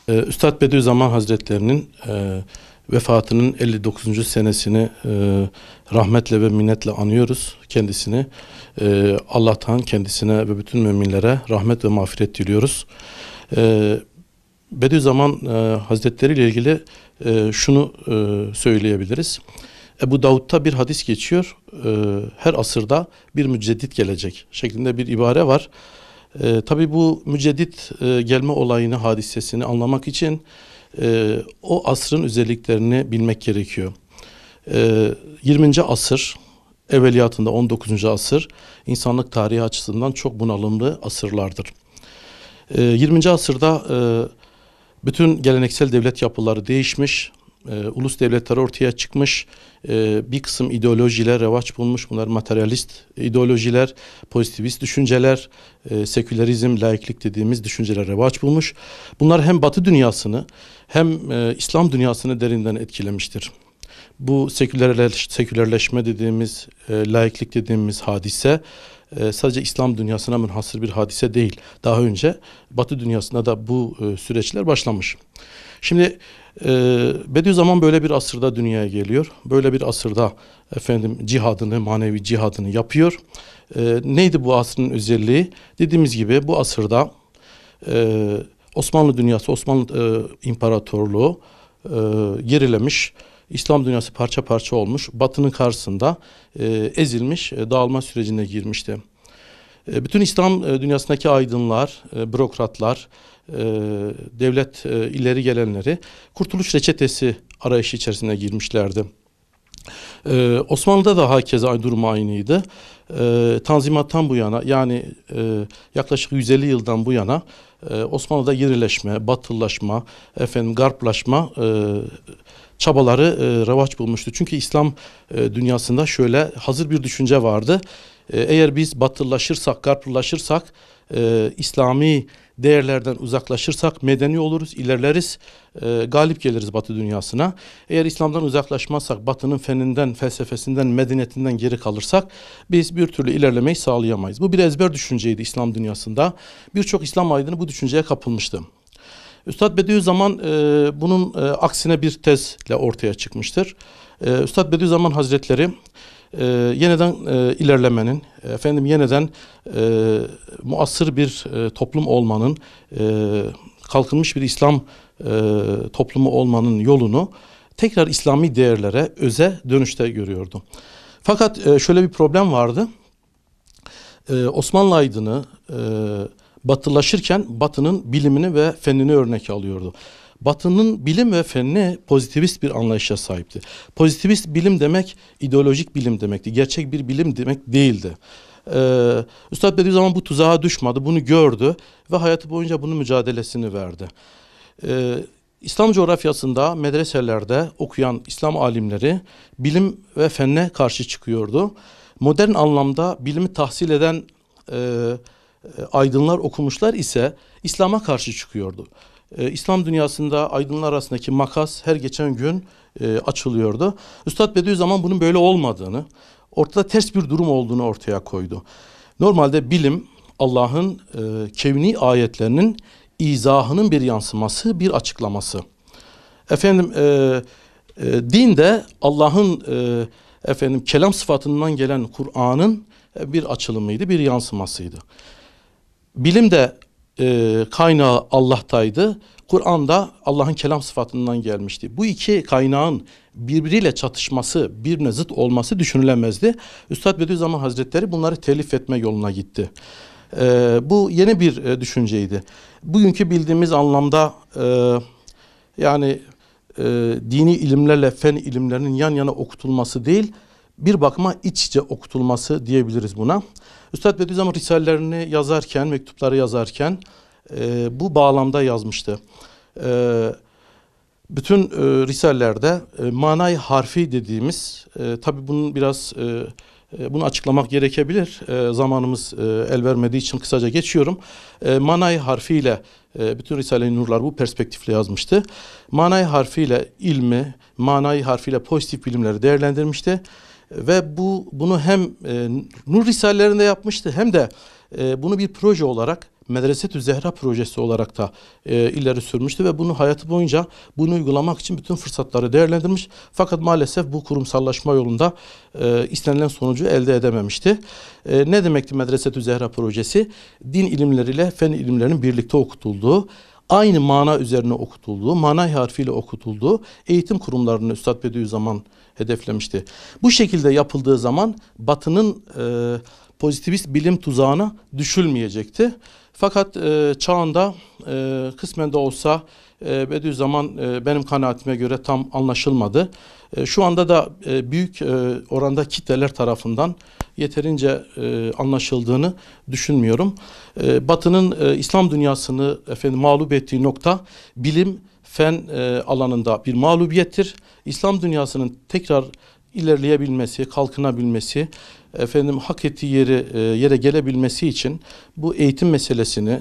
Üstad Bediüzzaman Hazretlerinin vefatının 59. senesini rahmetle ve minnetle anıyoruz kendisini. Allah'tan kendisine ve bütün müminlere rahmet ve mağfiret diliyoruz. Bediüzzaman Hazretleri ile ilgili şunu söyleyebiliriz. Ebu Davud'da bir hadis geçiyor. Her asırda bir müceddit gelecek şeklinde bir ibare var. Tabii bu müceddit gelme olayını, hadisesini anlamak için o asrın özelliklerini bilmek gerekiyor. 20. asır, evveliyatında 19. asır insanlık tarihi açısından çok bunalımlı asırlardır. 20. asırda bütün geleneksel devlet yapıları değişmiş, ulus devletleri ortaya çıkmış, bir kısım ideolojiler revaç bulmuş. Bunlar materyalist ideolojiler, pozitivist düşünceler, sekülerizm, laiklik dediğimiz düşünceler revaç bulmuş. Bunlar hem Batı dünyasını hem İslam dünyasını derinden etkilemiştir. Bu sekülerleşme dediğimiz, laiklik dediğimiz hadise sadece İslam dünyasına münhasır bir hadise değil. Daha önce Batı dünyasında da bu süreçler başlamış. Şimdi Bediüzzaman böyle bir asırda dünyaya geliyor. Böyle bir asırda cihadını, manevi cihadını yapıyor. Neydi bu asrın özelliği? Dediğimiz gibi bu asırda Osmanlı dünyası, Osmanlı İmparatorluğu gerilemiş. İslam dünyası parça parça olmuş. Batı'nın karşısında ezilmiş, dağılma sürecine girmişti. Bütün İslam dünyasındaki aydınlar, bürokratlar, devlet ileri gelenleri kurtuluş reçetesi arayışı içerisine girmişlerdi. Osmanlı'da da hakeza durum aynıydı. Tanzimat'tan bu yana, yani yaklaşık 150 yıldan bu yana Osmanlı'da gerileşme, batılılaşma, garplaşma çabaları revaç bulmuştu. Çünkü İslam dünyasında şöyle hazır bir düşünce vardı. Eğer biz batılılaşırsak, garplaşırsak, İslami değerlerden uzaklaşırsak medeni oluruz, ilerleriz, galip geliriz Batı dünyasına. Eğer İslam'dan uzaklaşmazsak, Batı'nın feninden, felsefesinden, medeniyetinden geri kalırsak biz bir türlü ilerlemeyi sağlayamayız. Bu bir ezber düşünceydi İslam dünyasında. Birçok İslam aydını bu düşünceye kapılmıştı. Üstad Bediüzzaman bunun aksine bir tezle ortaya çıkmıştır. Üstad Bediüzzaman Hazretleri yeniden ilerlemenin, yeniden muasır bir toplum olmanın, kalkınmış bir İslam toplumu olmanın yolunu tekrar İslami değerlere, öze dönüşte görüyordu. Fakat şöyle bir problem vardı. Osmanlı aydını batılaşırken Batı'nın bilimini ve fennini örnek alıyordu. Batı'nın bilim ve fenni pozitivist bir anlayışa sahipti. Pozitivist bilim demek ideolojik bilim demekti. Gerçek bir bilim demek değildi. Üstad Bediüzzaman bu tuzağa düşmedi, bunu gördü ve hayatı boyunca bunun mücadelesini verdi. İslam coğrafyasında medreselerde okuyan İslam alimleri bilim ve fenne karşı çıkıyordu. Modern anlamda bilimi tahsil eden aydınlar, okumuşlar ise İslam'a karşı çıkıyordu. İslam dünyasında aydınlar arasındaki makas her geçen gün açılıyordu. Üstad Bediüzzaman bunun böyle olmadığını, ortada ters bir durum olduğunu ortaya koydu. Normalde bilim Allah'ın kevni ayetlerinin izahının bir yansıması, bir açıklaması. Din de Allah'ın kelam sıfatından gelen Kur'an'ın bir açılımıydı, bir yansımasıydı. Bilim de kaynağı Allah'taydı. Kur'an'da Allah'ın kelam sıfatından gelmişti. Bu iki kaynağın birbiriyle çatışması, birbirine zıt olması düşünülemezdi. Üstad Bediüzzaman Hazretleri bunları telif etme yoluna gitti. Bu yeni bir düşünceydi. Bugünkü bildiğimiz anlamda dini ilimlerle fen ilimlerinin yan yana okutulması değil, bir bakıma iç içe okutulması diyebiliriz buna. Üstad Bediüzzaman risalelerini yazarken, mektupları yazarken bu bağlamda yazmıştı. Bütün risallerde manay harfi dediğimiz, tabii bunun biraz bunu açıklamak gerekebilir. Zamanımız el vermediği için kısaca geçiyorum. Manay harfiyle bütün Risale-i Nurlar bu perspektifle yazmıştı. Manay harfiyle ilmi, manay harfiyle pozitif bilimleri değerlendirmişti. Ve bunu hem Nur Risalelerinde yapmıştı hem de bunu bir proje olarak Medresetü Zehra projesi olarak da ileri sürmüştü ve bunu hayatı boyunca bunu uygulamak için bütün fırsatları değerlendirmiş. Fakat maalesef bu kurumsallaşma yolunda istenilen sonucu elde edememişti. Ne demekti Medresetü Zehra projesi? Din ilimleriyle fen ilimlerinin birlikte okutulduğu, aynı mana üzerine okutulduğu, mana harfiyle okutulduğu eğitim kurumlarını Üstad Bediüzzaman hedeflemişti. Bu şekilde yapıldığı zaman Batı'nın pozitivist bilim tuzağına düşülmeyecekti. Fakat çağında kısmen de olsa Bediüzzaman benim kanaatime göre tam anlaşılmadı. Şu anda da büyük oranda kitleler tarafından yeterince anlaşıldığını düşünmüyorum. Batı'nın İslam dünyasını mağlup ettiği nokta bilim, fen alanında bir mağlubiyettir. İslam dünyasının tekrar ilerleyebilmesi, kalkınabilmesi, hak ettiği yere gelebilmesi için bu eğitim meselesini,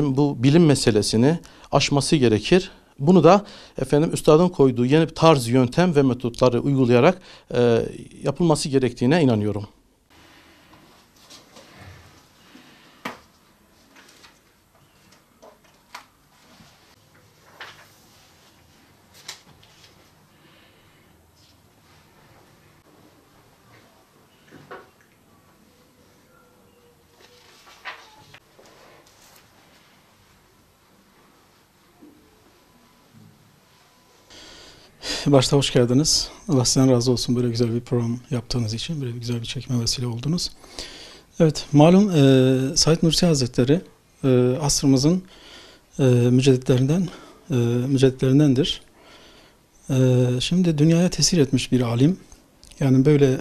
bu bilim meselesini aşması gerekir. Bunu da üstadın koyduğu yeni bir tarz, yöntem ve metotları uygulayarak yapılması gerektiğine inanıyorum. Başta hoş geldiniz. Allah sizden razı olsun böyle güzel bir program yaptığınız için. Böyle güzel bir çekime vesile oldunuz. Evet, malum Said Nursi Hazretleri asrımızın mücedditlerindendir. Şimdi dünyaya tesir etmiş bir alim. Yani böyle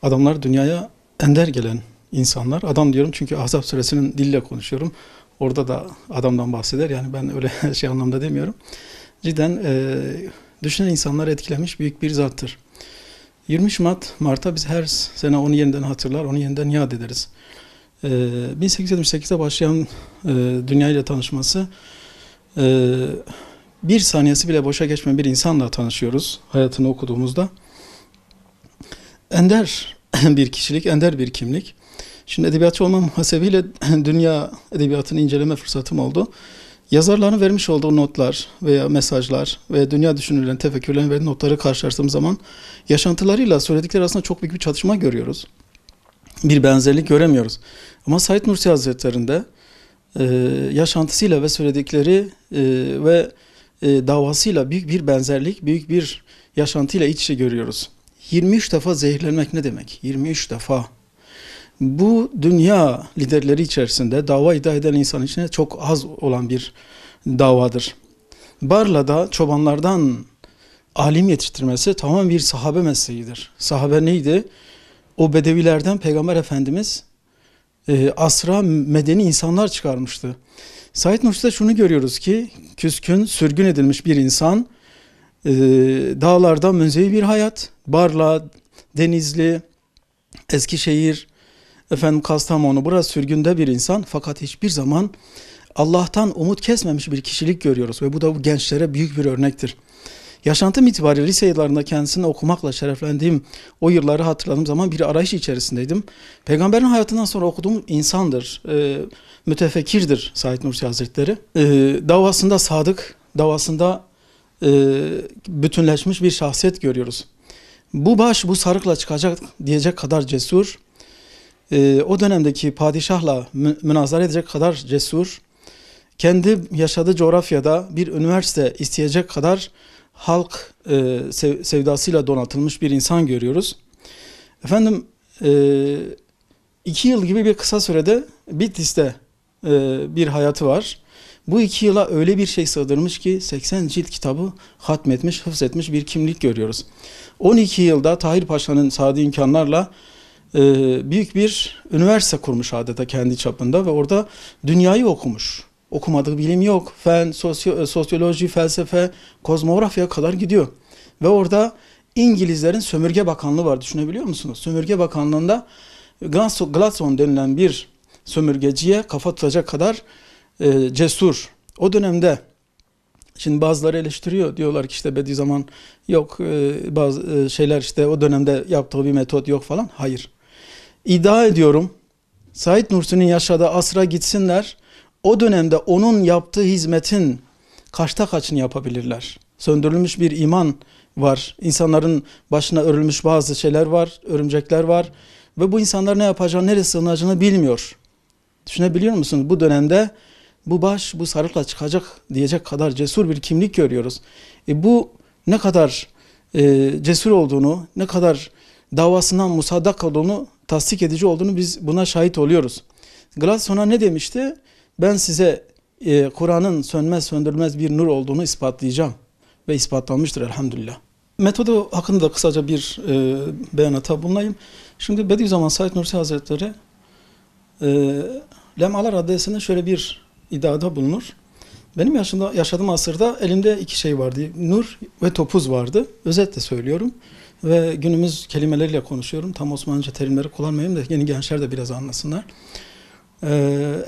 adamlar dünyaya ender gelen insanlar. Adam diyorum çünkü Ahzab suresinin diliyle konuşuyorum. Orada da adamdan bahseder. Yani ben öyle şey anlamda demiyorum. Cidden düşünen insanları etkilemiş büyük bir zattır. 20 Mart'ta biz her sene onu yeniden hatırlar, onu yeniden yad ederiz. 1878'de başlayan dünyayla tanışması, bir saniyesi bile boşa geçmeyen bir insanla tanışıyoruz hayatını okuduğumuzda. Ender bir kişilik, ender bir kimlik. Şimdi edebiyatçı olmam hasebiyle dünya edebiyatını inceleme fırsatım oldu. Yazarların vermiş olduğu notlar veya mesajlar ve dünya düşünürlerin, tefekkürlerin verdiği notları karşılaştığım zaman yaşantılarıyla söyledikleri arasında çok büyük bir çatışma görüyoruz. Bir benzerlik göremiyoruz. Ama Said Nursi Hazretleri'nde yaşantısıyla ve söyledikleri ve davasıyla büyük bir benzerlik, büyük bir yaşantıyla iç içe görüyoruz. 23 defa zehirlenmek ne demek? 23 defa. Bu dünya liderleri içerisinde dava iddia eden insan içine çok az olan bir davadır. Barla'da çobanlardan alim yetiştirmesi tamamen bir sahabe mesleğidir. Sahabe neydi? O bedevilerden Peygamber Efendimiz asra medeni insanlar çıkarmıştı. Said Nursi'de şunu görüyoruz ki küskün, sürgün edilmiş bir insan, dağlarda münzevi bir hayat, Barla, Denizli, Eskişehir, Kastamonu, burası sürgünde bir insan fakat hiçbir zaman Allah'tan umut kesmemiş bir kişilik görüyoruz ve bu da bu gençlere büyük bir örnektir. Yaşantım itibariyle lise yıllarında kendisini okumakla şereflendiğim o yılları hatırladığım zaman bir arayış içerisindeydim. Peygamberin hayatından sonra okuduğum insandır, mütefekkirdir Said Nursi Hazretleri. Davasında sadık, davasında bütünleşmiş bir şahsiyet görüyoruz. Bu baş bu sarıkla çıkacak diyecek kadar cesur, o dönemdeki padişahla münazara edecek kadar cesur, kendi yaşadığı coğrafyada bir üniversite isteyecek kadar halk sevdasıyla donatılmış bir insan görüyoruz. 2 yıl gibi bir kısa sürede Bitlis'te bir hayatı var. Bu 2 yıla öyle bir şey sığdırmış ki 80 cilt kitabı hatmetmiş, hıfzetmiş bir kimlik görüyoruz. 12 yılda Tahir Paşa'nın sağladığı imkanlarla büyük bir üniversite kurmuş adeta kendi çapında ve orada dünyayı okumuş. Okumadığı bilim yok. Fen, sosyoloji, felsefe, kozmografya kadar gidiyor. Ve orada İngilizlerin sömürge bakanlığı var. Düşünebiliyor musunuz? Sömürge bakanlığında Gladstone denilen bir sömürgeciye kafa tutacak kadar cesur. O dönemde şimdi bazıları eleştiriyor. Diyorlar ki işte Bediüzzaman yok, bazı şeyler işte o dönemde yaptığı bir metot yok falan. Hayır. İddia ediyorum Said Nursi'nin yaşadığı asra gitsinler. o dönemde onun yaptığı hizmetin kaçta kaçını yapabilirler? Söndürülmüş bir iman var. İnsanların başına örülmüş bazı şeyler var, örümcekler var. Ve bu insanlar ne yapacağını, nereye sığınacağını bilmiyor. Düşünebiliyor musunuz? Bu dönemde bu baş, bu sarıkla çıkacak diyecek kadar cesur bir kimlik görüyoruz. Bu ne kadar cesur olduğunu, ne kadar davasından musaddak olduğunu, tasdik edici olduğunu biz buna şahit oluyoruz. Gladson'a ne demişti? Ben size Kur'an'ın sönmez söndürülmez bir nur olduğunu ispatlayacağım. Ve ispatlanmıştır elhamdülillah. Metodu hakkında da kısaca bir beyanata bulunayım. Şimdi Bediüzzaman Said Nursi Hazretleri Lemalar Raddesi'nde şöyle bir iddiada bulunur. Benim yaşadığım asırda elimde iki şey vardı. Nur ve topuz vardı. Özetle söylüyorum. Ve günümüz kelimeleriyle konuşuyorum. Tam Osmanlıca terimleri kullanmayayım da yeni gençler de biraz anlasınlar.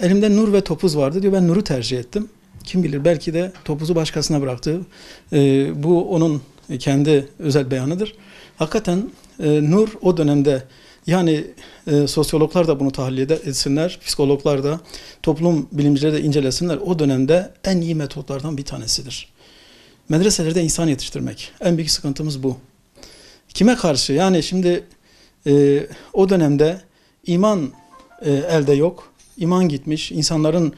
Elimde nur ve topuz vardı diyor. Ben nuru tercih ettim. Kim bilir belki de topuzu başkasına bıraktı. Bu onun kendi özel beyanıdır. Hakikaten nur o dönemde yani sosyologlar da bunu tahlil etsinler, psikologlar da, toplum bilimcileri de incelesinler. O dönemde en iyi metotlardan bir tanesidir. Medreselerde insan yetiştirmek. En büyük sıkıntımız bu. Kime karşı? Yani şimdi o dönemde iman elde yok. İman gitmiş. İnsanların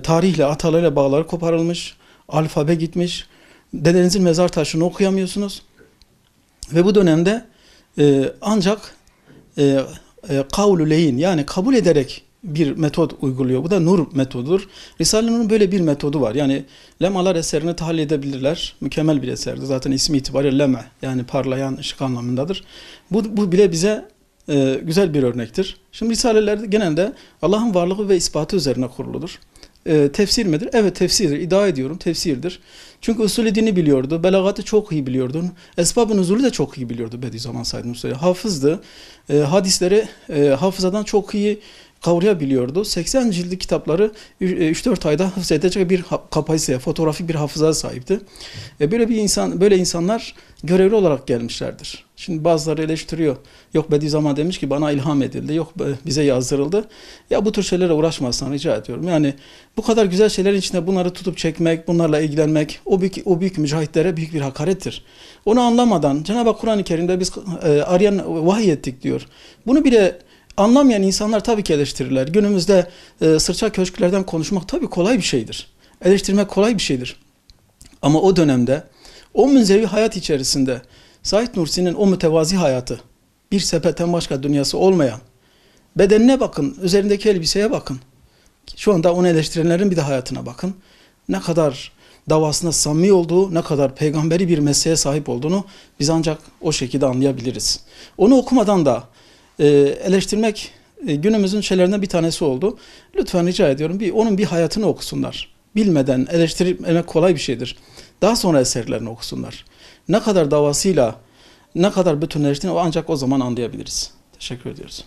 tarihle, atalarıyla bağları koparılmış. Alfabe gitmiş. Dedenizin mezar taşını okuyamıyorsunuz. Ve bu dönemde ancak kavlu leyin yani kabul ederek bir metot uyguluyor. Bu da nur metodudur. Risale-i Nur'un böyle bir metodu var. Yani lemalar eserini tahlil edebilirler. Mükemmel bir eserdir. Zaten ismi itibariyle leme yani parlayan ışık anlamındadır. Bu bile bize güzel bir örnektir. Şimdi risaleler genelde Allah'ın varlığı ve ispatı üzerine kuruludur. Tefsir midir? Evet tefsirdir. İddia ediyorum tefsirdir. Çünkü usulü dini biliyordu. Belagatı çok iyi biliyordu. Esbab-ı nuzulü de çok iyi biliyordu Bediüzzaman Said Nursi. Hafızdı. Hadisleri hafızadan çok iyi kavrayabiliyordu. 80 cildi kitapları 3-4 ayda hafız edecek bir kapasiteye, fotoğrafik bir hafızaya sahipti. Böyle insanlar görevli olarak gelmişlerdir. Şimdi bazıları eleştiriyor. Yok Bediüzzaman demiş ki bana ilham edildi. Yok bize yazdırıldı. Ya bu tür şeylere uğraşmazsan rica ediyorum. Yani bu kadar güzel şeylerin içinde bunları tutup çekmek, bunlarla ilgilenmek o büyük mücahitlere büyük bir hakarettir. Onu anlamadan Cenab-ı Hak Kur'an-ı Kerim'de biz arayan vahiy ettik diyor. Bunu bile anlamayan insanlar tabii ki eleştirirler. Günümüzde sırça köşklerden konuşmak tabii kolay bir şeydir. Eleştirmek kolay bir şeydir. Ama o dönemde o münzevi hayat içerisinde Said Nursi'nin o mütevazi hayatı, bir sepetten başka dünyası olmayan, bedenine bakın, üzerindeki elbiseye bakın. Şu anda onu eleştirenlerin bir de hayatına bakın. Ne kadar davasında samimi olduğu, ne kadar peygamberi bir mesleğe sahip olduğunu biz ancak o şekilde anlayabiliriz. Onu okumadan da eleştirmek günümüzün şeylerinden bir tanesi oldu. Lütfen rica ediyorum onun bir hayatını okusunlar. Bilmeden eleştirmek kolay bir şeydir. Daha sonra eserlerini okusunlar. Ne kadar davasıyla, ne kadar bütünleştiğini ancak o zaman anlayabiliriz. Teşekkür ediyoruz.